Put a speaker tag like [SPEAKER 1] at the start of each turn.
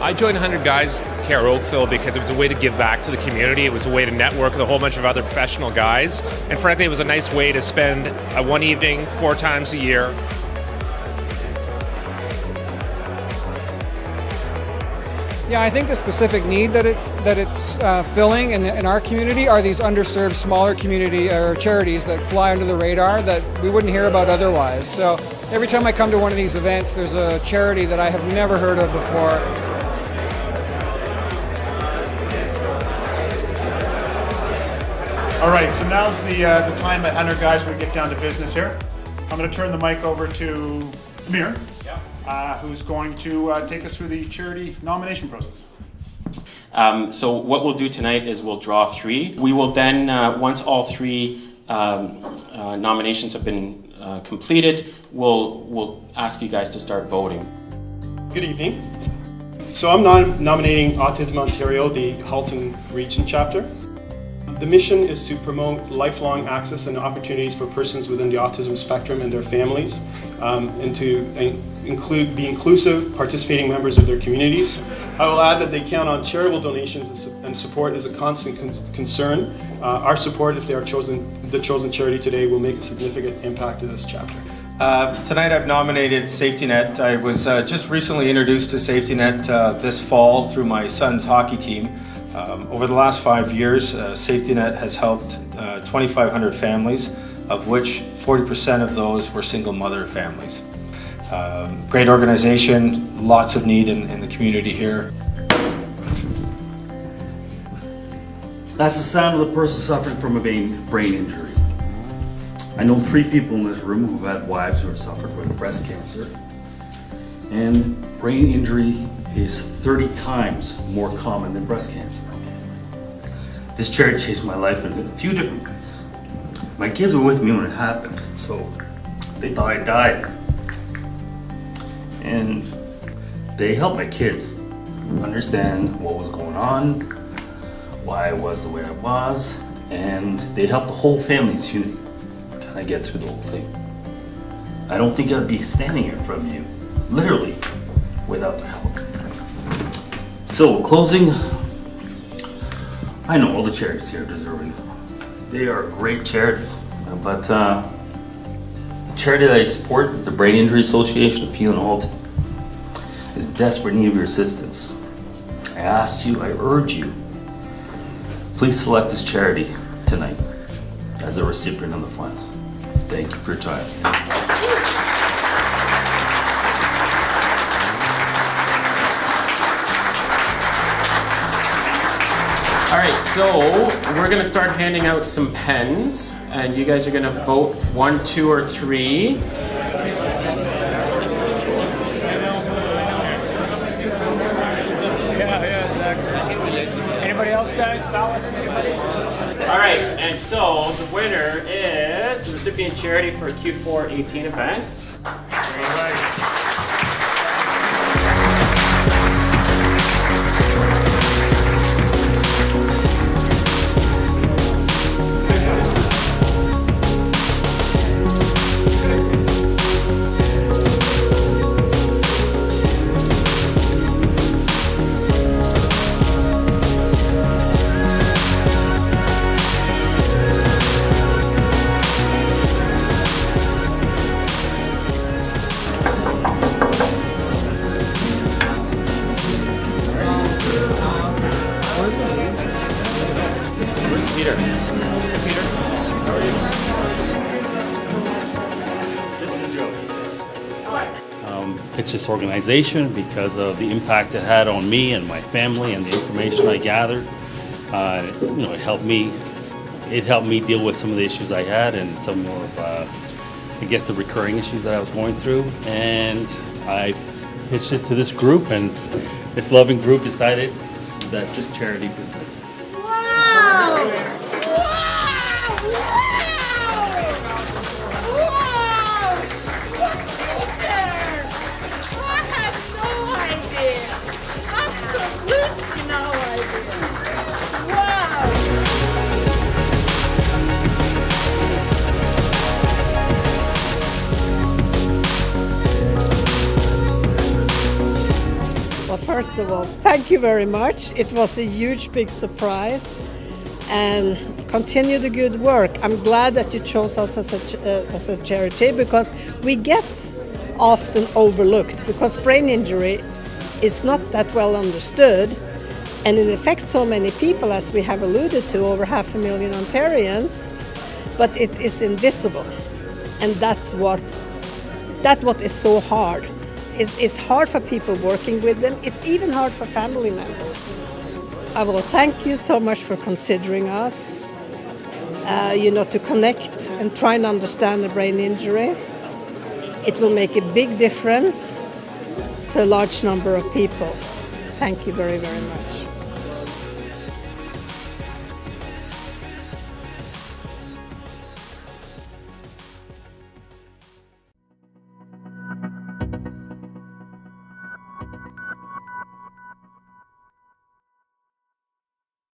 [SPEAKER 1] I joined 100 Guys Care Oakville because it was a way to give back to the community. It was a way to network with a whole bunch of other professional guys. And frankly, it was a nice way to spend one evening 4 times a year.
[SPEAKER 2] Yeah, I think the specific need that it's filling in our community are these underserved, smaller community or charities that fly under the radar that we wouldn't hear about otherwise. So every time I come to one of these events, there's a charity that I have never heard of before.
[SPEAKER 3] All right, so now's the time at 100 Guys we get down to business here. I'm going to turn the mic over to Amir. Who's going to take us through the charity nomination process.
[SPEAKER 4] So what we'll do tonight is we'll draw 3. We will then, once all 3 nominations have been completed, we'll ask you guys to start voting.
[SPEAKER 5] Good evening. So I'm nominating Autism Ontario, the Halton Region chapter. The mission is to promote lifelong access and opportunities for persons within the autism spectrum and their families, and to be inclusive, participating members of their communities. I will add that they count on charitable donations and support is a constant concern. Our support, if they are the chosen charity today, will make a significant impact to this chapter.
[SPEAKER 6] Tonight I've nominated Safety Net. I was just recently introduced to Safety Net this fall through my son's hockey team. Over the last 5 years, Safety Net has helped 2,500 families, of which 40% of those were single mother families. Great organization, lots of need in the community here.
[SPEAKER 7] That's the sound of the person suffering from a brain injury. I know 3 people in this room who've had wives who have suffered with breast cancer. And brain injury is 30 times more common than breast cancer. This charity changed my life in a few different ways. My kids were with me when it happened, so they thought I died. And they helped my kids understand what was going on, why I was the way I was, and they helped the whole family's unity kind of get through the whole thing. I don't think I'd be standing here in front of you, literally, without the help. So, closing, I know all the charities here are deserving. They are great charities, but the charity that I support, the Brain Injury Association of Peel and Halton, is in desperate need of your assistance. I ask you, I urge you, please select this charity tonight as a recipient of the funds. Thank you for your time.
[SPEAKER 4] All right, so we're gonna start handing out some pens, and you guys are gonna vote 1, 2, or 3.
[SPEAKER 3] Anybody else, guys? Ballots?
[SPEAKER 4] All right, and so the winner is the recipient charity for Q4 18 event.
[SPEAKER 3] All right.
[SPEAKER 4] Peter. Peter, how are you? Just a joke.
[SPEAKER 7] It's this organization because of the impact it had on me and my family and the information I gathered. It helped me deal with some of the issues I had and some more of, I guess, the recurring issues that I was going through. And I pitched it to this group, and this loving group decided that this charity could.
[SPEAKER 2] Well,
[SPEAKER 8] first of all, thank you very much. It was a huge, big surprise. And continue the good work. I'm glad that you chose us as a charity, because we get often overlooked, because brain injury is not that well understood, and it affects so many people, as we have alluded to, over 500,000 Ontarians, but it is invisible. And that's what is so hard. It's hard for people working with them. It's even hard for family members. I will thank you so much for considering us, to connect and try and understand a brain injury. It will make a big difference to a large number of people. Thank you very, very much.